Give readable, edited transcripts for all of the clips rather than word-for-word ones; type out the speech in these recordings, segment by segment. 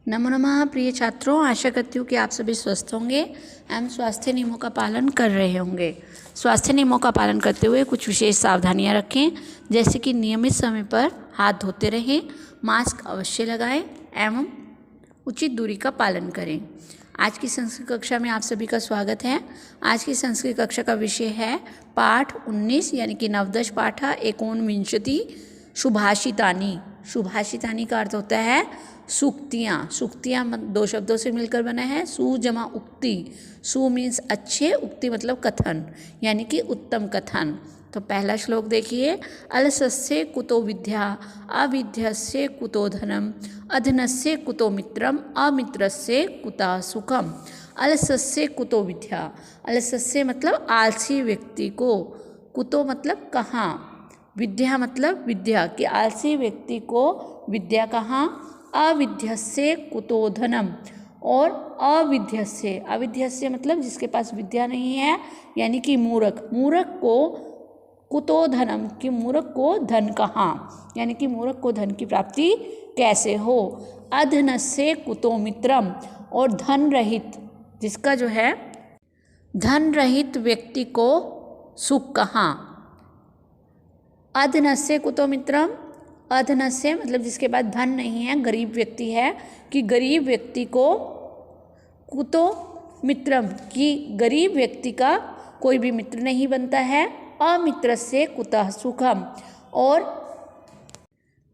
नमो नमः प्रिय छात्रों, आशा करती हूँ कि आप सभी स्वस्थ होंगे एवं स्वास्थ्य नियमों का पालन कर रहे होंगे। स्वास्थ्य नियमों का पालन करते हुए कुछ विशेष सावधानियाँ रखें, जैसे कि नियमित समय पर हाथ धोते रहें, मास्क अवश्य लगाएं एवं उचित दूरी का पालन करें। आज की संस्कृत कक्षा में आप सभी का स्वागत है। आज की संस्कृत कक्षा का विषय है पाठ 19 यानी कि नवदश पाठ एकोनविंशति सुभाषितानि। सुभाषितानि का अर्थ होता है सूक्तियाँ। सूक्तियाँ दो शब्दों से मिलकर बना है, सु जमा उक्ति। सु मीन्स अच्छे, उक्ति मतलब कथन यानी कि उत्तम कथन। तो पहला श्लोक देखिए, अलसस्य कुतो विद्या, अविद्यस्य कुतो धनम, अधनस्य कुतो मित्रम, अमित्रस्य कुतः सुखम। अलसस्य कुतो विद्या, अलसस्य मतलब आलसी व्यक्ति को, कुतो मतलब कहाँ, विद्या मतलब विद्या कि आलसी व्यक्ति को विद्या कहाँ, अविद्यस्य कुतो धनम, और अविद्यस्य, अविद्यस्य मतलब जिसके पास विद्या नहीं है यानी कि मूर्ख, मूर्ख को कुतो धनम कि मूर्ख को धन कहाँ, यानी कि मूर्ख को धन की प्राप्ति कैसे हो। अधनस्य कुतो मित्रम, और धन रहित, जिसका जो है धन रहित व्यक्ति को सुख कहाँ। अधनस्य कुतो मित्रम, अधनस्य मतलब जिसके पास धन नहीं है, गरीब व्यक्ति है, कि गरीब व्यक्ति को कुतो मित्रम कि गरीब व्यक्ति का कोई भी मित्र नहीं बनता है। अमित्रस्य कुतः सुखम, और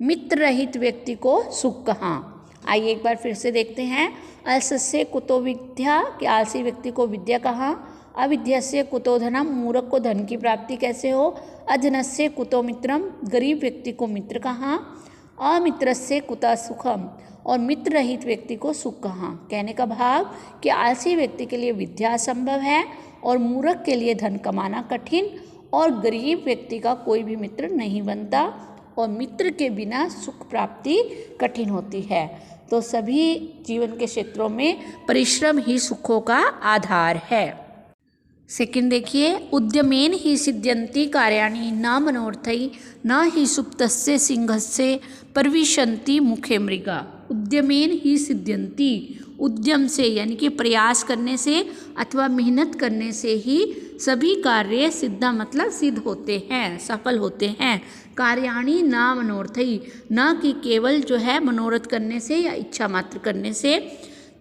मित्र रहित व्यक्ति को सुख कहाँ। आइए एक बार फिर से देखते हैं। अलसस्य कुतो विद्या कि आलसी व्यक्ति को विद्या कहाँ, अविद्यस्य कुतो धनम मूर्ख को धन की प्राप्ति कैसे हो, अधनस्य कुतो मित्रम गरीब व्यक्ति को मित्र कहाँ, अमित्रस्य कुतः सुखम और मित्र रहित व्यक्ति को सुख कहाँ। कहने का भाव कि आलसी व्यक्ति के लिए विद्या असंभव है और मूर्ख के लिए धन कमाना कठिन, और गरीब व्यक्ति का कोई भी मित्र नहीं बनता, और मित्र के बिना सुख प्राप्ति कठिन होती है। तो सभी जीवन के क्षेत्रों में परिश्रम ही सुखों का आधार है। सेकंड देखिए, उद्यमेन ही सिद्ध्यन्ति कार्याणि न मनोर्थै न ही सुप्तस्य सिंहस्य प्रविशन्ति मुखे मृगा। उद्यमेन ही सिद्ध्यन्ति, उद्यम से यानी कि प्रयास करने से अथवा मेहनत करने से ही सभी कार्य सिद्धा मतलब सिद्ध होते हैं, सफल होते हैं। कार्याणि न मनोर्थै, न कि केवल जो है मनोरथ करने से या इच्छा मात्र करने से।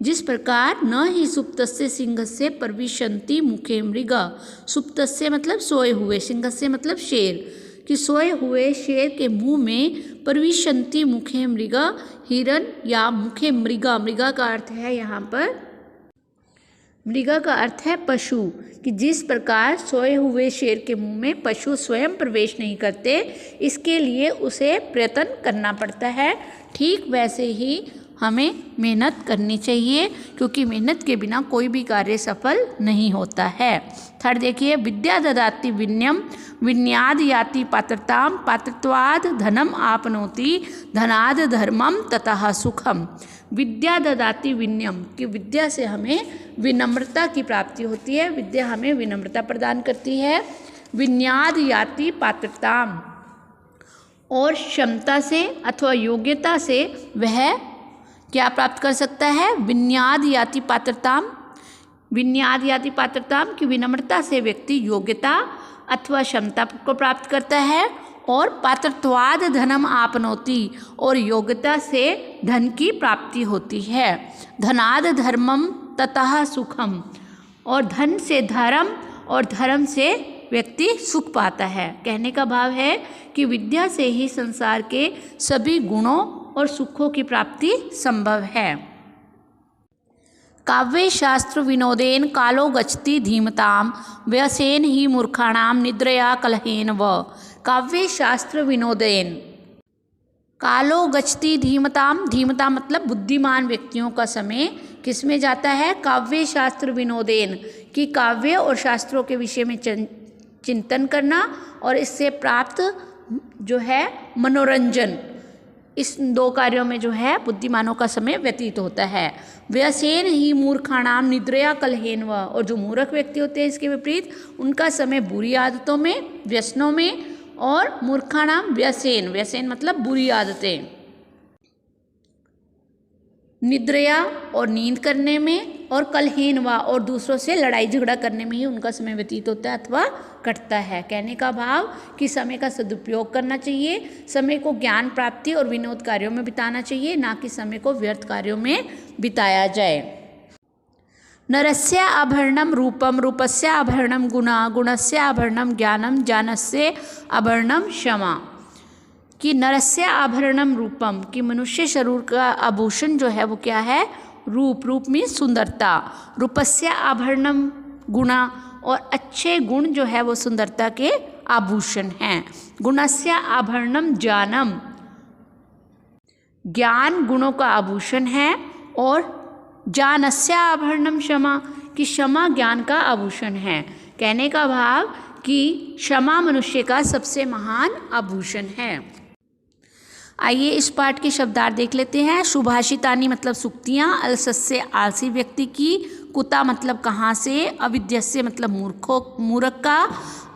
जिस प्रकार न ही सुप्तस्य सिंहस्य प्रविशन्ति मुखे मृगा, सुप्तस्य मतलब सोए हुए, सिंहस्य मतलब शेर, कि सोए हुए शेर के मुंह में प्रविशन्ति मुखे मृगा हिरण या मुखे मृगा, मृगा का अर्थ है यहाँ पर, मृगा का अर्थ है पशु, कि जिस प्रकार सोए हुए शेर के मुंह में पशु स्वयं प्रवेश नहीं करते, इसके लिए उसे प्रयत्न करना पड़ता है, ठीक वैसे ही हमें मेहनत करनी चाहिए, क्योंकि मेहनत के बिना कोई भी कार्य सफल नहीं होता है। थर्ड देखिए, विद्या ददाति विनयम विनयाद याति पात्रताम पात्रत्वाद धनम आपनोति धनाद धर्मम ततः सुखम। विद्या ददाति विनयम कि विद्या से हमें विनम्रता की प्राप्ति होती है, विद्या हमें विनम्रता प्रदान करती है। विनयाद याति पात्रताम, और क्षमता से अथवा योग्यता से वह क्या प्राप्त कर सकता है, विनयाद याति पात्रताम, विनयाद याति पात्रताम कि विनम्रता से व्यक्ति योग्यता अथवा क्षमता को प्राप्त करता है, और पात्रत्वाद धनम आपनोति और योग्यता से धन की प्राप्ति होती है। धनाद धर्मम ततः सुखम, और धन से धर्म और धर्म से व्यक्ति सुख पाता है। कहने का भाव है कि विद्या से ही संसार के सभी गुणों और सुखों की प्राप्ति संभव है। काव्य शास्त्र विनोदेन कालो गच्छति धीमताम व्यसेन ही मूर्खाणाम निद्रया कलहेन व। काव्य शास्त्र विनोदेन, कालो गच्छति धीमताम, धीमता मतलब बुद्धिमान व्यक्तियों का समय किस में जाता है, काव्य शास्त्र विनोदेन कि काव्य और शास्त्रों के विषय में चिंतन करना और इससे प्राप्त जो है मनोरंजन, इस दो कार्यों में जो है बुद्धिमानों का समय व्यतीत होता है। व्यसेन ही मूर्खाणाम निद्रया कलहेन व, और जो मूर्ख व्यक्ति होते हैं इसके विपरीत उनका समय बुरी आदतों में, व्यसनों में, और मूर्खाणाम व्यसेन, व्यसेन मतलब बुरी आदतें, निद्रया और नींद करने में, और कलहेन वा और दूसरों से लड़ाई झगड़ा करने में ही उनका समय व्यतीत होता है अथवा कटता है। कहने का भाव कि समय का सदुपयोग करना चाहिए, समय को ज्ञान प्राप्ति और विनोद कार्यों में बिताना चाहिए, ना कि समय को व्यर्थ कार्यों में बिताया जाए। नरस्य आभरणम रूपम, रूपस्य आभरणम गुणा, गुणस्य आभरणम ज्ञानम, ज्ञानस्य आभरणम क्षमा। कि नरस्य आभरणम रूपम, कि मनुष्य शरीर का आभूषण जो है वो क्या है? रूप। रूप में सुंदरता। रूपस्य आभरणम गुणा, और अच्छे गुण जो है वो सुंदरता के आभूषण हैं। गुणस्य आभरणम ज्ञानम, ज्ञान गुणों का आभूषण है। और ज्ञानस्य आभरणम क्षमा, कि क्षमा ज्ञान का आभूषण है। कहने का भाव कि क्षमा मनुष्य का सबसे महान आभूषण है। आइए इस पाठ के शब्दार्थ देख लेते हैं। सुभाषितानी मतलब सूक्तियाँ, अलसस्य आलसी व्यक्ति की, कुता मतलब कहाँ से, अविद्यस्य मतलब मूर्ख का,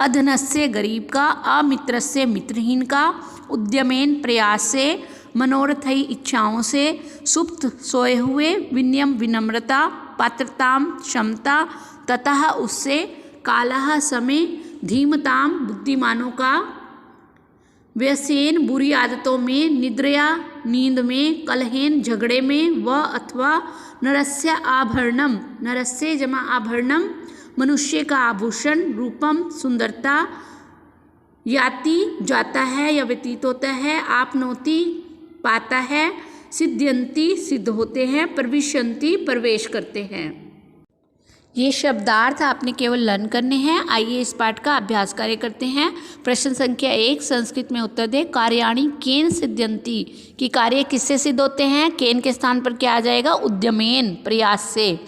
अधनस्य गरीब का, अमित्रस्य मित्रहीन का, उद्यमेन प्रयास से, मनोरथई इच्छाओं से, सुप्त सोए हुए, विनयम विनम्रता, पात्रताम क्षमता, ततः उससे, कालः समय, धीमताम बुद्धिमानों का, व्यसेन बुरी आदतों में, निद्रया नींद में, कलहेन झगड़े में, व अथवा नरस्य आभरणम, नरस्य जमा आभरणम मनुष्य का आभूषण, रूपम सुंदरता, याति जाता है या व्यतीत होता है, आपनोति पाता है, सिद्ध्यंती सिद्ध होते हैं, प्रविशंति प्रवेश करते हैं। ये शब्दार्थ आपने केवल लर्न करने हैं। आइए इस पाठ का अभ्यास कार्य करते हैं। प्रश्न संख्या 1 संस्कृत में उत्तर दे। कार्याणि केन सिद्ध्यंति, कि कार्य किससे सिद्ध होते हैं? केन के स्थान पर क्या आ जाएगा? उद्यमेन प्रयास से।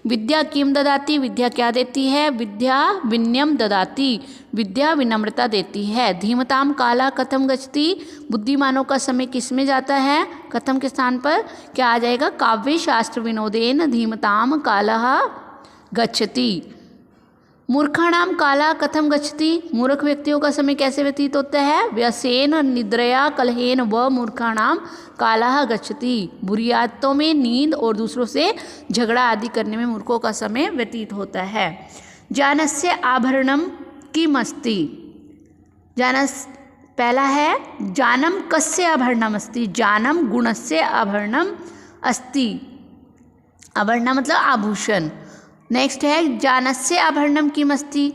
विद्या किम ददाति, विद्या क्या देती है? विद्या विनयम ददाति, विद्या विनम्रता देती है। धीमताम काला कथम गच्छति, बुद्धिमानों का समय किस में जाता है? कथम के स्थान पर क्या आ जाएगा? काव्य शास्त्र विनोदेन धीमताम कालः गच्छति। मूर्खाणाम काला कथम गच्छति, मूर्ख व्यक्तियों का समय कैसे व्यतीत होता है? व्यसेन निद्रया कलहेन व मूर्खाणाम कालः गच्छति, बुरी आदतों में, नींद और दूसरों से झगड़ा आदि करने में मूर्खों का समय व्यतीत होता है। जानस्य आभरणम किम अस्ति, पहला है जानम कस्य आभरणम अस्ति, जानम गुणस्य आभरणम अस्ति, आभरण मतलब आभूषण। नेक्स्ट है जानस्य आभरणम किम अस्ति,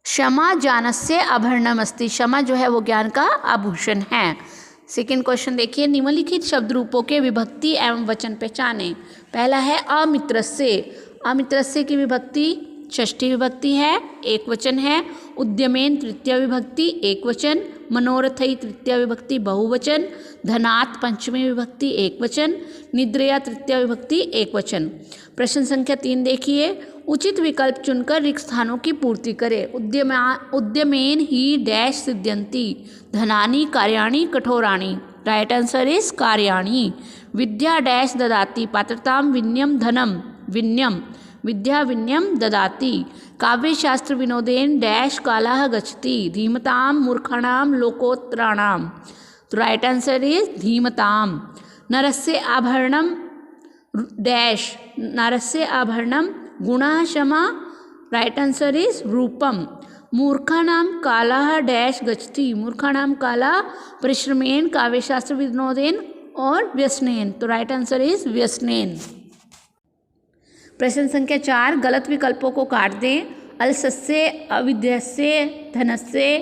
क्षमा जानस्य आभरणम अस्ति, क्षमा जो है वो ज्ञान का आभूषण है। सेकेंड क्वेश्चन देखिए, निम्नलिखित शब्द रूपों के विभक्ति एवं वचन पहचाने। पहला है अमित्रस्य, अमित्रस्य की विभक्ति षष्ठी विभक्ति है, एक वचन है। उद्यमेन तृतीय विभक्ति एक वचन, मनोरथई तृतीय विभक्ति बहुवचन, धनात् पंचमी विभक्ति एक वचन, निद्रया तृतीय विभक्ति एक वचन। प्रश्न संख्या 3 देखिए, उचित विकल्प चुनकर रिक्त स्थानों की पूर्ति करें। उद्यमेन ही डैश सिद्ध्यंति, धनानि कार्याणि कठोराणि, राइट आंसर इज कार्याणि। विद्या डैश ददाति, पात्रताम विनयम धनम, विनयम, विद्या विनयम ददाति। काव्यशास्त्र विनोदेन डैश कालः गच्छति, धीमताम मूर्खाणाम लोकोत्तराणाम, तो राइट आंसर इज धीमताम। नरस्य आभरणम डैश, नरस्य आभरणम गुणः क्षमा, राइट आंसर इज रूपम। मूर्खाणाम कालः डैश गच्छति, मूर्खाणाम काला परिश्रमेन काव्यशास्त्र विनोदेन और व्यसनेन, तो राइट आंसर इज व्यसनेन। प्रश्न संख्या 4, गलत विकल्पों को काट दें। अलसस्य, अविद्यस्य, धनस्य,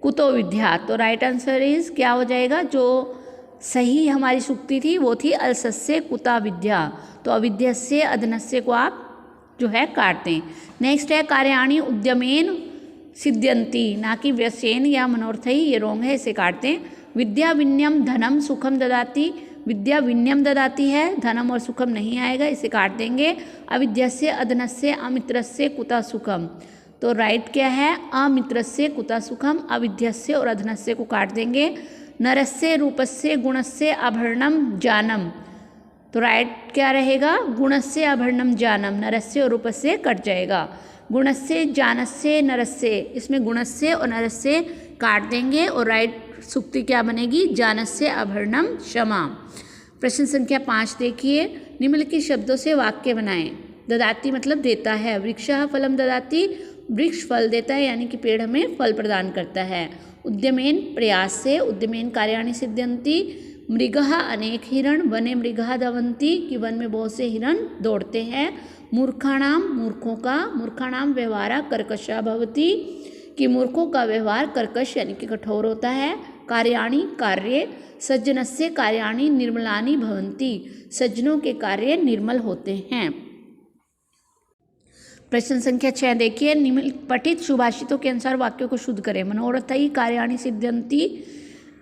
कुतो विद्या, तो राइट आंसर इज क्या हो जाएगा? जो सही हमारी सूक्ति थी वो थी अलसस्य कुता विद्या, तो अविद्यस्य अधनस्य को आप जो है काट दें। नेक्स्ट है कार्याणि उद्यमेन सिद्ध्यंति, ना कि व्यसेन या मनोरथई, ये रोंग है, इसे काट दें। विद्या विनयम धनम सुखम ददाति, विद्या विनयम ददाती है, धनम और सुखम नहीं आएगा, इसे काट देंगे। अविद्यस्य अधनस्य अमित्रस्य कुता सुखम, तो राइट क्या है? अमित्रस्य कुता सुखम, अविद्यस्य और अधनस्य को काट देंगे। नरस्य रूपस्य गुणस्य आभरणम जानम, तो राइट क्या रहेगा? गुणस्य आभरणम जानम, नरस्य और रूपस्य कट जाएगा। गुणस्य जानस्य नरस्य, इसमें गुणस्य और नरस्य काट देंगे और राइट सूक्ति क्या बनेगी? जानस्य आभरणम क्षमा। प्रश्न संख्या 5 देखिए, निम्नलिखित शब्दों से वाक्य बनाएं। ददाती मतलब देता है, वृक्षः फलम ददाती, वृक्ष फल देता है यानी कि पेड़ हमें फल प्रदान करता है। उद्यमेन प्रयास से, उद्यमेन कार्याणि सिद्ध्यन्ति, मृगः अनेक हिरण, वने मृगः धावन्ति कि वन में बहुत से हिरण दौड़ते हैं। मूर्खाणाम मूर्खों का, मूर्खाणाम व्यवहारः कर्कशः भवति कि मूर्खों का व्यवहार कर्कश यानी कि कठोर होता है। कार्याणि कार्य, सज्जनस्य कार्याणि निर्मलानि भवन्ति, सज्जनों के कार्य निर्मल होते हैं। प्रश्न संख्या 6 देखिए, निम्न पठित सुभाषितों के अनुसार वाक्यों को शुद्ध करें। मनोरथै कार्याणि सिद्ध्यन्ति,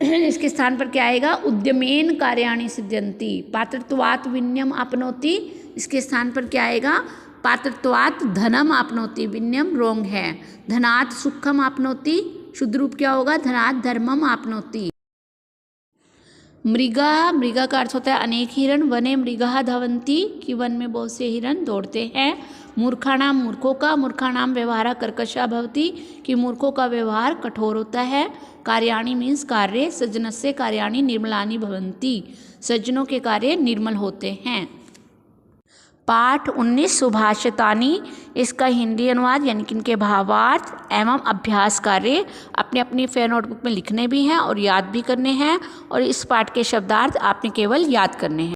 इसके स्थान पर क्या आएगा? उद्यमेन कार्याणि सिद्ध्यन्ति। पात्रत्वात् विनयम आपनोति, इसके स्थान पर क्या आएगा? पात्रत्वात् धनम आपनोति, विनयम रोंग है। धनात् सुखम आपनोति, शुद्ध रूप क्या होगा? धनात् धर्मम आपनोति। मृगा, मृगा का अर्थ होता है अनेक हिरण। वने मृगः धावन्ति कि वन में बहुत से हिरण दौड़ते हैं। मूर्खाणाम मूर्खों का, मूर्खाणाम व्यवहारः कर्कशः भवति कि मूर्खों का व्यवहार कठोर होता है। कार्याणि मीन्स कार्य, सज्जनस्य कार्याणि निर्मलानि भवन्ति, सज्जनों के कार्य निर्मल होते हैं। पाठ 19 सुभाषितानि, इसका हिंदी अनुवाद यानी कि इनके भावार्थ एवं अभ्यास कार्य अपने अपनी फेयर नोटबुक में लिखने भी हैं और याद भी करने हैं, और इस पाठ के शब्दार्थ आपने केवल याद करने हैं।